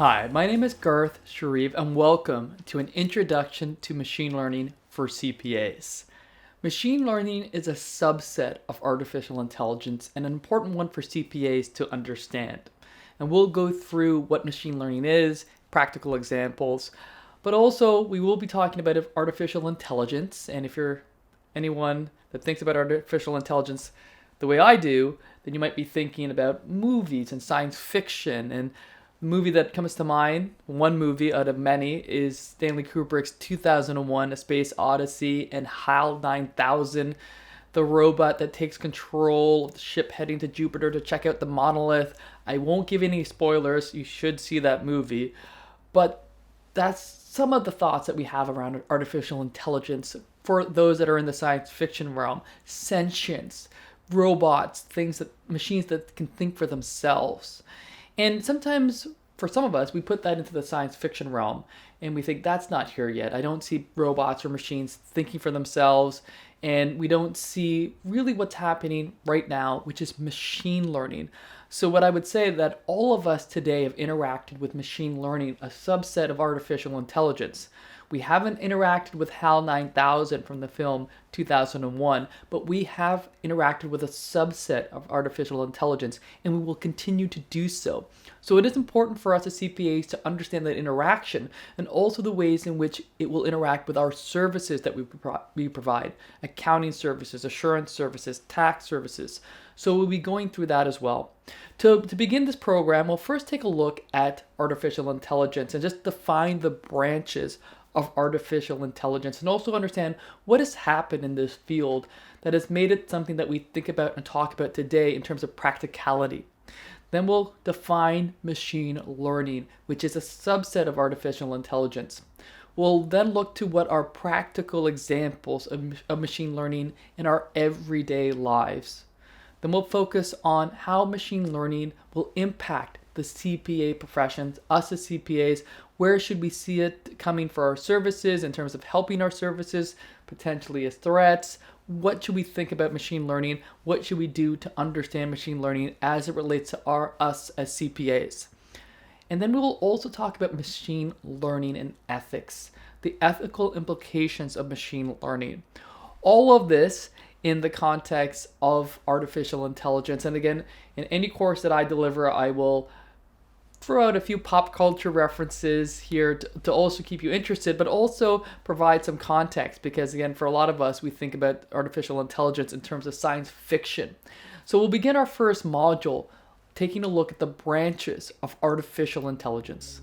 Hi, my name is Garth Sharif and welcome to an introduction to machine learning for CPAs. Machine learning is a subset of artificial intelligence and an important one for CPAs to understand. And we'll go through what machine learning is, practical examples, but also we will be talking about artificial intelligence. And if you're anyone that thinks about artificial intelligence the way I do, then you might be thinking about movies and science fiction. And movie that comes to mind, one movie out of many, is Stanley Kubrick's 2001 A Space Odyssey and HAL 9000, the robot that takes control of the ship heading to Jupiter to check out the monolith. I won't give any spoilers, you should see that movie, but that's some of the thoughts that we have around artificial intelligence for those that are in the science fiction realm. Sentience, robots, machines that can think for themselves. And sometimes, for some of us, we put that into the science fiction realm and we think that's not here yet. I don't see robots or machines thinking for themselves, and we don't see really what's happening right now, which is machine learning. So what I would say that all of us today have interacted with machine learning, a subset of artificial intelligence. We haven't interacted with HAL 9000 from the film 2001, but we have interacted with a subset of artificial intelligence, and we will continue to do so. So it is important for us as CPAs to understand that interaction and also the ways in which it will interact with our services that we provide, accounting services, assurance services, tax services. So we'll be going through that as well. To begin this program, we'll first take a look at artificial intelligence and just define the branches of artificial intelligence and also understand what has happened in this field that has made it something that we think about and talk about today in terms of practicality. Then we'll define machine learning, which is a subset of artificial intelligence. We'll then look to what are practical examples of machine learning in our everyday lives. Then we'll focus on how machine learning will impact the CPA professions, us as CPAs. Where should we see it coming for our services in terms of helping our services, potentially as threats? What should we think about machine learning? What should we do to understand machine learning as it relates to us as CPAs? And then we will also talk about machine learning and ethics, the ethical implications of machine learning. All of this in the context of artificial intelligence. And again, in any course that I deliver, I will throw out a few pop culture references here to also keep you interested, but also provide some context because, again, for a lot of us, we think about artificial intelligence in terms of science fiction. So we'll begin our first module taking a look at the branches of artificial intelligence.